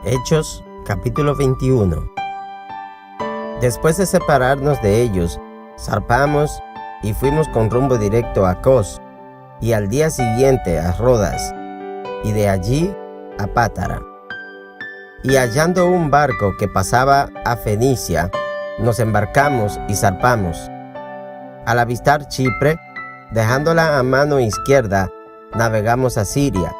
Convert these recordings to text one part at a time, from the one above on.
Hechos, capítulo 21. Después de separarnos de ellos, zarpamos y fuimos con rumbo directo a Cos, y al día siguiente a Rodas, y de allí a Pátara. Y hallando un barco que pasaba a Fenicia, nos embarcamos y zarpamos. Al avistar Chipre, dejándola a mano izquierda, navegamos a Siria,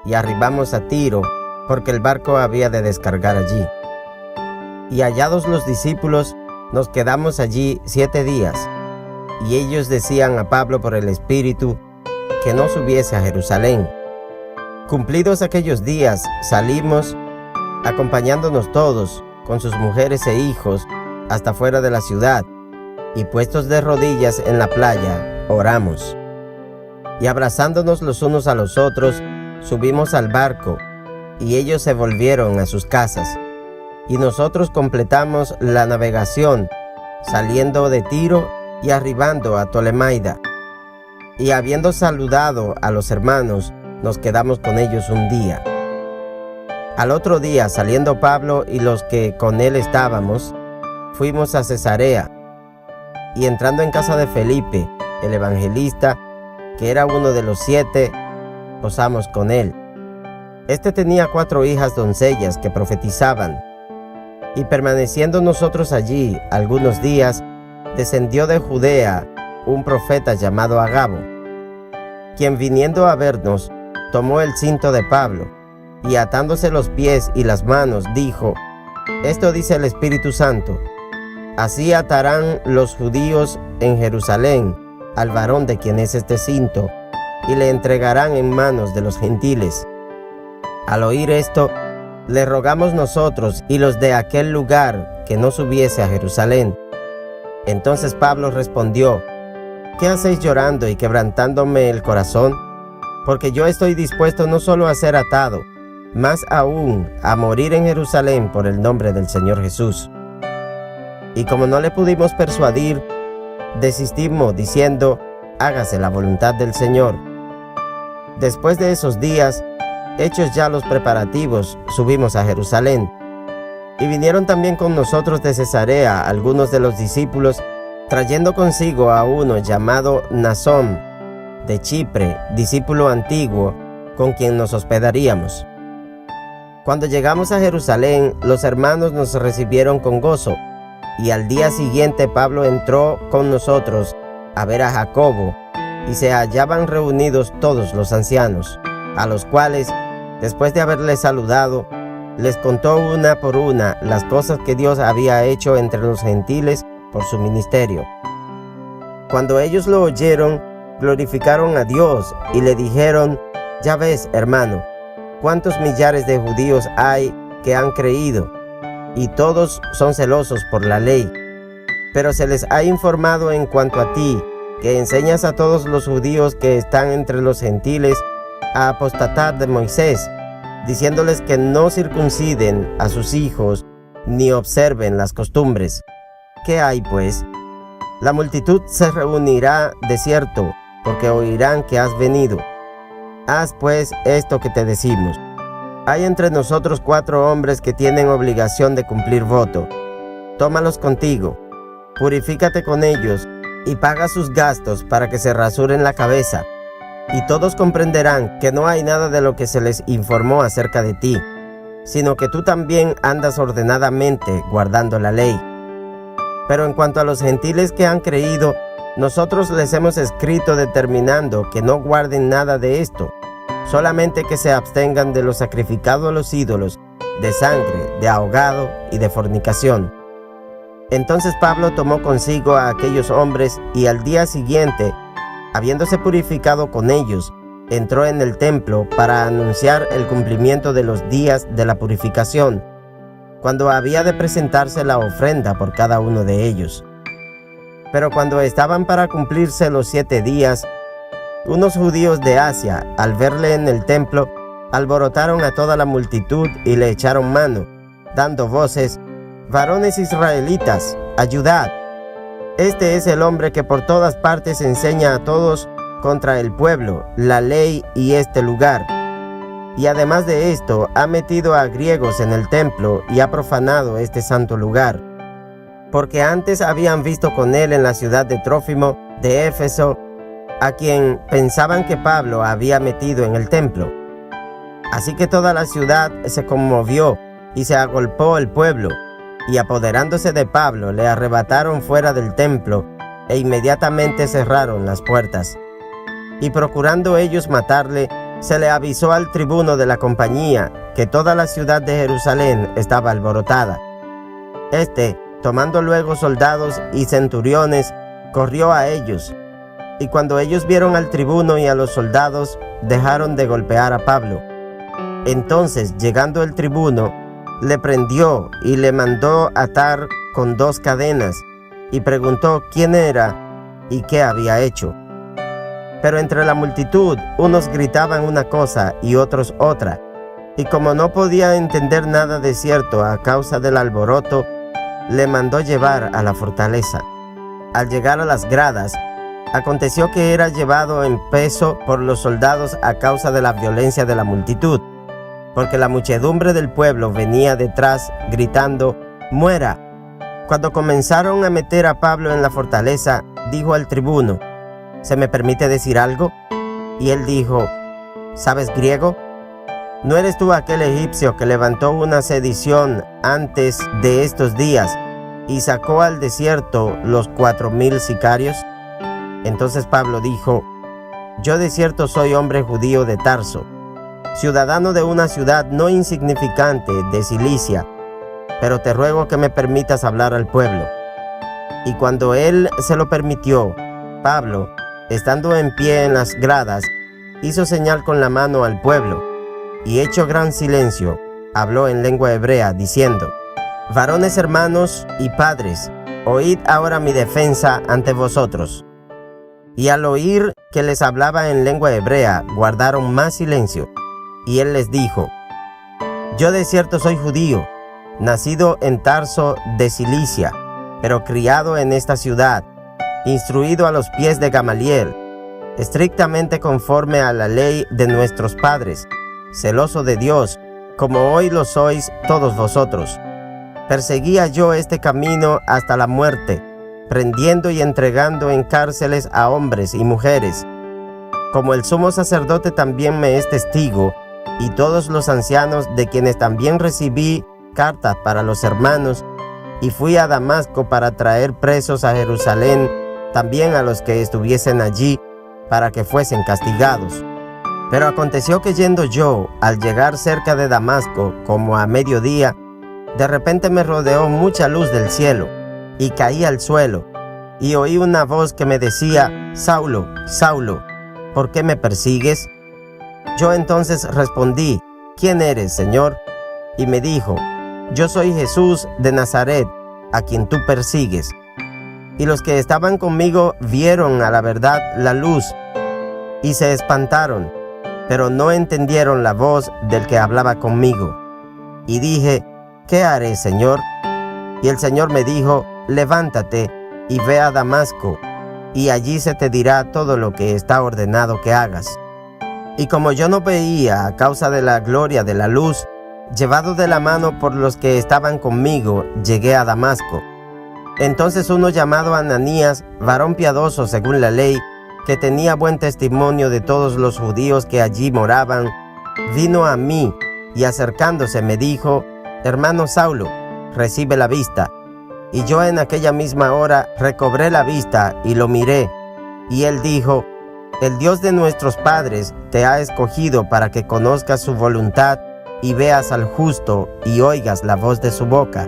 y arribamos a Tiro, porque el barco había de descargar allí. Y hallados los discípulos, nos quedamos allí 7 días, y ellos decían a Pablo por el Espíritu que no subiese a Jerusalén. Cumplidos aquellos días, salimos, acompañándonos todos, con sus mujeres e hijos, hasta fuera de la ciudad, y puestos de rodillas en la playa, oramos. Y abrazándonos los unos a los otros, subimos al barco, y ellos se volvieron a sus casas. Y nosotros completamos la navegación, saliendo de Tiro y arribando a Tolemaida. Y habiendo saludado a los hermanos, nos quedamos con ellos un día. Al otro día, saliendo Pablo y los que con él estábamos, fuimos a Cesarea. Y entrando en casa de Felipe, el evangelista, que era uno de los 7, posamos con él. Este tenía 4 hijas doncellas que profetizaban. Y permaneciendo nosotros allí algunos días, descendió de Judea un profeta llamado Agabo, quien viniendo a vernos, tomó el cinto de Pablo, y atándose los pies y las manos, dijo: Esto dice el Espíritu Santo: Así atarán los judíos en Jerusalén al varón de quien es este cinto, y le entregarán en manos de los gentiles. Al oír esto, le rogamos nosotros y los de aquel lugar que no subiese a Jerusalén. Entonces Pablo respondió: ¿Qué hacéis llorando y quebrantándome el corazón? Porque yo estoy dispuesto no solo a ser atado, más aún a morir en Jerusalén por el nombre del Señor Jesús. Y como no le pudimos persuadir, desistimos diciendo: Hágase la voluntad del Señor. Después de esos días, hechos ya los preparativos, subimos a Jerusalén. Y vinieron también con nosotros de Cesarea algunos de los discípulos, trayendo consigo a uno llamado Nasón, de Chipre, discípulo antiguo, con quien nos hospedaríamos. Cuando llegamos a Jerusalén, los hermanos nos recibieron con gozo, y al día siguiente Pablo entró con nosotros a ver a Jacobo, y se hallaban reunidos todos los ancianos, a los cuales, después de haberles saludado, les contó una por una las cosas que Dios había hecho entre los gentiles por su ministerio. Cuando ellos lo oyeron, glorificaron a Dios y le dijeron: Ya ves, hermano, cuántos millares de judíos hay que han creído, y todos son celosos por la ley. Pero se les ha informado en cuanto a ti, que enseñas a todos los judíos que están entre los gentiles a apostatar de Moisés, diciéndoles que no circunciden a sus hijos ni observen las costumbres. ¿Qué hay, pues? La multitud se reunirá de cierto, porque oirán que has venido. Haz pues esto que te decimos. Hay entre nosotros 4 hombres que tienen obligación de cumplir voto. Tómalos contigo, purifícate con ellos y paga sus gastos para que se rasuren la cabeza. Y todos comprenderán que no hay nada de lo que se les informó acerca de ti, sino que tú también andas ordenadamente guardando la ley. Pero en cuanto a los gentiles que han creído, nosotros les hemos escrito determinando que no guarden nada de esto, solamente que se abstengan de lo sacrificado a los ídolos, de sangre, de ahogado y de fornicación. Entonces Pablo tomó consigo a aquellos hombres y al día siguiente, habiéndose purificado con ellos, entró en el templo para anunciar el cumplimiento de los días de la purificación, cuando había de presentarse la ofrenda por cada uno de ellos. Pero cuando estaban para cumplirse los 7 días, unos judíos de Asia, al verle en el templo, alborotaron a toda la multitud y le echaron mano, dando voces: Varones israelitas, ayudad. Este es el hombre que por todas partes enseña a todos contra el pueblo, la ley y este lugar. Y además de esto, ha metido a griegos en el templo y ha profanado este santo lugar. Porque antes habían visto con él en la ciudad de Trófimo de Éfeso, a quien pensaban que Pablo había metido en el templo. Así que toda la ciudad se conmovió y se agolpó el pueblo, y apoderándose de Pablo le arrebataron fuera del templo e inmediatamente cerraron las puertas. Y procurando ellos matarle, se le avisó al tribuno de la compañía que toda la ciudad de Jerusalén estaba alborotada. Este, tomando luego soldados y centuriones, corrió a ellos, y cuando ellos vieron al tribuno y a los soldados, dejaron de golpear a Pablo. Entonces, llegando el tribuno, le prendió y le mandó atar con 2 cadenas, y preguntó quién era y qué había hecho. Pero entre la multitud, unos gritaban una cosa y otros otra, y como no podía entender nada de cierto a causa del alboroto, le mandó llevar a la fortaleza. Al llegar a las gradas, aconteció que era llevado en peso por los soldados a causa de la violencia de la multitud, porque la muchedumbre del pueblo venía detrás gritando: ¡muera! Cuando comenzaron a meter a Pablo en la fortaleza, dijo al tribuno: ¿se me permite decir algo? Y él dijo: ¿sabes griego? ¿No eres tú aquel egipcio que levantó una sedición antes de estos días y sacó al desierto los 4000 sicarios? Entonces Pablo dijo: yo de cierto soy hombre judío de Tarso, ciudadano de una ciudad no insignificante de Cilicia, pero te ruego que me permitas hablar al pueblo. Y cuando él se lo permitió, Pablo, estando en pie en las gradas, hizo señal con la mano al pueblo, y hecho gran silencio, habló en lengua hebrea, diciendo: varones hermanos y padres, oíd ahora mi defensa ante vosotros. Y al oír que les hablaba en lengua hebrea, guardaron más silencio. Y él les dijo: yo de cierto soy judío, nacido en Tarso de Cilicia, pero criado en esta ciudad, instruido a los pies de Gamaliel, estrictamente conforme a la ley de nuestros padres, celoso de Dios, como hoy lo sois todos vosotros. Perseguía yo este camino hasta la muerte, prendiendo y entregando en cárceles a hombres y mujeres. Como el sumo sacerdote también me es testigo, y todos los ancianos, de quienes también recibí cartas para los hermanos, y fui a Damasco para traer presos a Jerusalén, también a los que estuviesen allí, para que fuesen castigados. Pero aconteció que yendo yo, al llegar cerca de Damasco, como a mediodía, de repente me rodeó mucha luz del cielo, y caí al suelo, y oí una voz que me decía: Saulo, Saulo, ¿por qué me persigues? Yo entonces respondí: ¿quién eres, Señor? Y me dijo: yo soy Jesús de Nazaret, a quien tú persigues. Y los que estaban conmigo vieron a la verdad la luz, y se espantaron, pero no entendieron la voz del que hablaba conmigo. Y dije: ¿qué haré, Señor? Y el Señor me dijo: levántate y ve a Damasco, y allí se te dirá todo lo que está ordenado que hagas. Y como yo no veía a causa de la gloria de la luz, llevado de la mano por los que estaban conmigo, llegué a Damasco. Entonces uno llamado Ananías, varón piadoso según la ley, que tenía buen testimonio de todos los judíos que allí moraban, vino a mí y acercándose me dijo: hermano Saulo, recibe la vista. Y yo en aquella misma hora recobré la vista y lo miré. Y él dijo: el Dios de nuestros padres te ha escogido para que conozcas su voluntad y veas al justo y oigas la voz de su boca.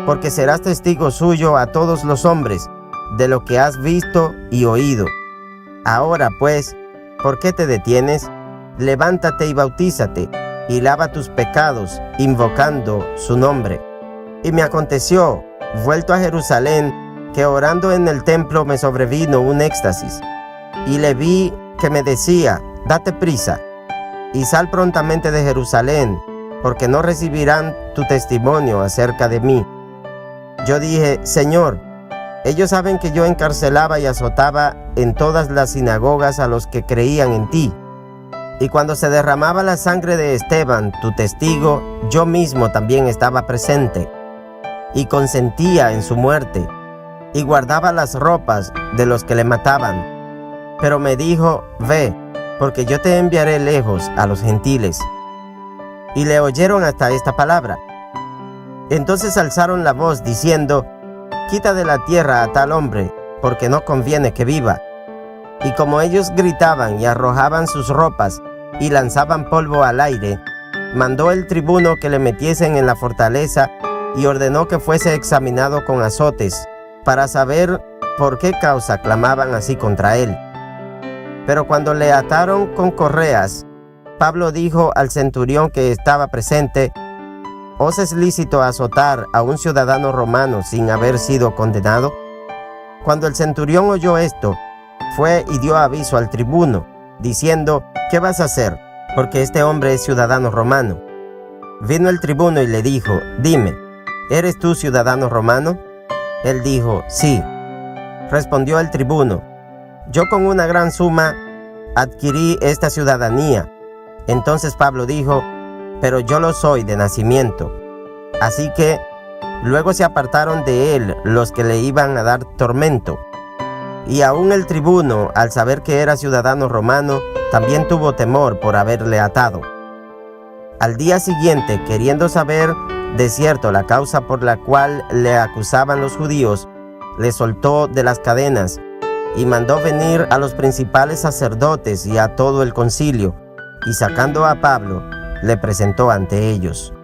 Porque serás testigo suyo a todos los hombres de lo que has visto y oído. Ahora pues, ¿por qué te detienes? Levántate y bautízate, y lava tus pecados, invocando su nombre. Y me aconteció, vuelto a Jerusalén, que orando en el templo me sobrevino un éxtasis, y le vi que me decía: date prisa, y sal prontamente de Jerusalén, porque no recibirán tu testimonio acerca de mí. Yo dije: Señor, ellos saben que yo encarcelaba y azotaba en todas las sinagogas a los que creían en ti. Y cuando se derramaba la sangre de Esteban, tu testigo, yo mismo también estaba presente, y consentía en su muerte, y guardaba las ropas de los que le mataban. Pero me dijo, ve, porque yo te enviaré lejos a los gentiles. Y le oyeron hasta esta palabra. Entonces alzaron la voz, diciendo, quita de la tierra a tal hombre, porque no conviene que viva. Y como ellos gritaban y arrojaban sus ropas, y lanzaban polvo al aire, mandó el tribuno que le metiesen en la fortaleza y ordenó que fuese examinado con azotes, para saber por qué causa clamaban así contra él. Pero cuando le ataron con correas, Pablo dijo al centurión que estaba presente, ¿os es lícito azotar a un ciudadano romano sin haber sido condenado? Cuando el centurión oyó esto, fue y dio aviso al tribuno, diciendo, ¿qué vas a hacer? Porque este hombre es ciudadano romano. Vino el tribuno y le dijo, dime, ¿eres tú ciudadano romano? Él dijo, sí. Respondió el tribuno, yo con una gran suma adquirí esta ciudadanía. Entonces Pablo dijo, pero yo lo soy de nacimiento. Así que luego se apartaron de él los que le iban a dar tormento. Y aún el tribuno, al saber que era ciudadano romano, también tuvo temor por haberle atado. Al día siguiente, queriendo saber de cierto la causa por la cual le acusaban los judíos, le soltó de las cadenas y mandó venir a los principales sacerdotes y a todo el concilio, y sacando a Pablo, le presentó ante ellos.